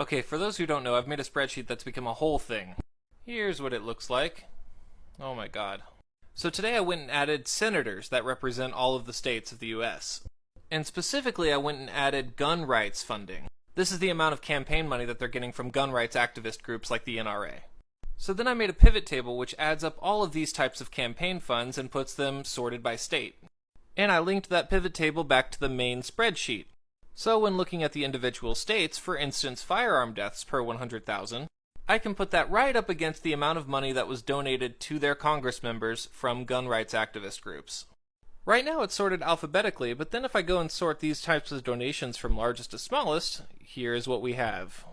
Okay, for those who don't know, I've made a spreadsheet that's become a whole thing. Here's what it looks like. Oh my god. So today I went and added senators that represent all of the states of the US. And specifically, I went and added gun rights funding. This is the amount of campaign money that they're getting from gun rights activist groups like the NRA. So then I made a pivot table which adds up all of these types of campaign funds and puts them sorted by state. And I linked that pivot table back to the main spreadsheet. So when looking at the individual states, for instance firearm deaths per 100,000, I can put that right up against the amount of money that was donated to their Congress members from gun rights activist groups. Right now it's sorted alphabetically, but then if I go and sort these types of donations from largest to smallest, here is what we have.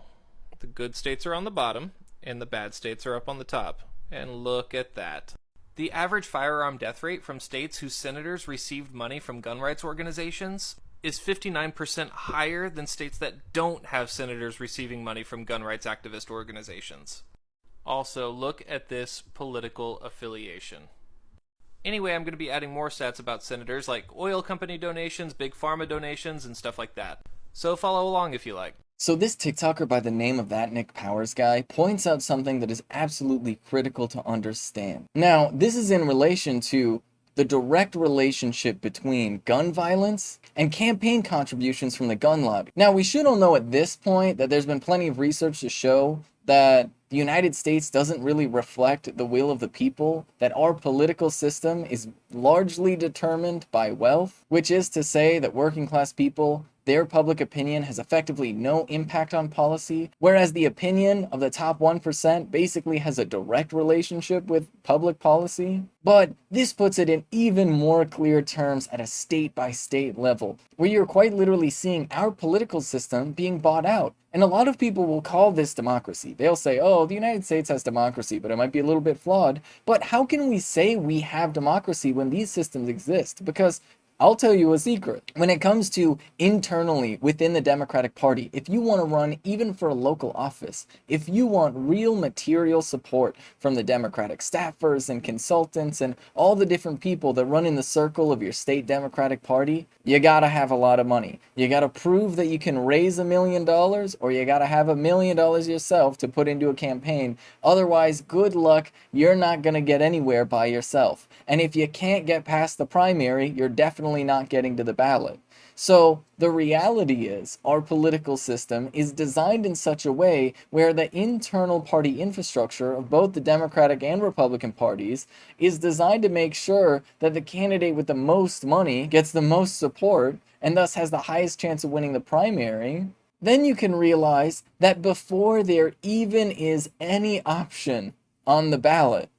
The good states are on the bottom, and the bad states are up on the top. And look at that. The average firearm death rate from states whose senators received money from gun rights organizations is 59% higher than states that don't have senators receiving money from gun rights activist organizations. Also, look at this political affiliation. Anyway, I'm going to be adding more stats about senators like oil company donations, big pharma donations, and stuff like that. So follow along if you like. So this TikToker by the name of that Nick Powers guy points out something that is absolutely critical to understand. Now, this is in relation to the direct relationship between gun violence and campaign contributions from the gun lobby. Now, we should all know at this point that there's been plenty of research to show that the United States doesn't really reflect the will of the people, that our political system is largely determined by wealth, which is to say that working class people, their public opinion has effectively no impact on policy, whereas the opinion of the top 1% basically has a direct relationship with public policy. But this puts it in even more clear terms at a state-by-state level, where you're quite literally seeing our political system being bought out. And a lot of people will call this democracy. They'll say, oh, the United States has democracy, but it might be a little bit flawed. But how can we say we have democracy when these systems exist? Because I'll tell you a secret. When it comes to internally within the Democratic Party, if you want to run even for a local office, if you want real material support from the Democratic staffers and consultants and all the different people that run in the circle of your state Democratic Party, you gotta have a lot of money. You gotta prove that you can raise $1 million, or you gotta have $1 million yourself to put into a campaign. Otherwise, good luck, you're not gonna get anywhere by yourself. And if you can't get past the primary, you're definitely not getting to the ballot. So the reality is our political system is designed in such a way where the internal party infrastructure of both the Democratic and Republican parties is designed to make sure that the candidate with the most money gets the most support and thus has the highest chance of winning the primary. Then you can realize that before there even is any option on the ballot,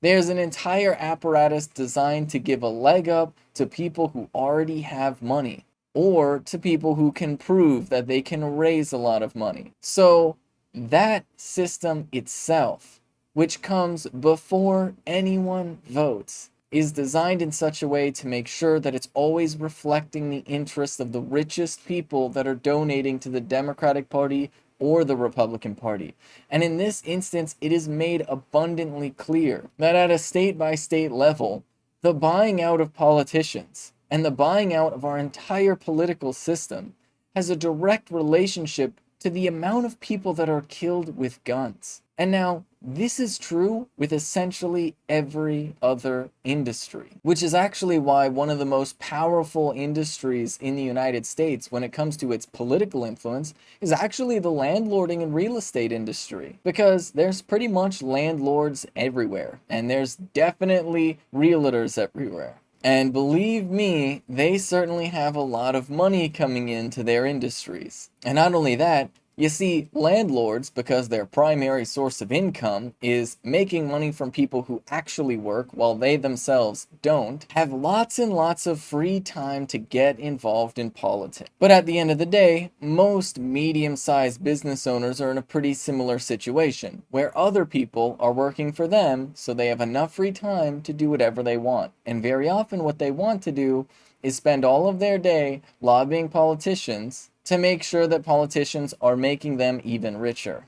there's an entire apparatus designed to give a leg up to people who already have money, or to people who can prove that they can raise a lot of money. So that system itself, which comes before anyone votes, is designed in such a way to make sure that it's always reflecting the interests of the richest people that are donating to the Democratic Party or the Republican Party. And in this instance, it is made abundantly clear that at a state-by-state level, the buying out of politicians and the buying out of our entire political system has a direct relationship to the amount of people that are killed with guns. And now, this is true with essentially every other industry, which is actually why one of the most powerful industries in the United States when it comes to its political influence is actually the landlording and real estate industry, because there's pretty much landlords everywhere, and there's definitely realtors everywhere. And believe me, they certainly have a lot of money coming into their industries. And not only that, you see, landlords, because their primary source of income is making money from people who actually work while they themselves don't, have lots and lots of free time to get involved in politics. But at the end of the day, most medium-sized business owners are in a pretty similar situation, where other people are working for them, so they have enough free time to do whatever they want. And very often what they want to do is spend all of their day lobbying politicians to make sure that politicians are making them even richer.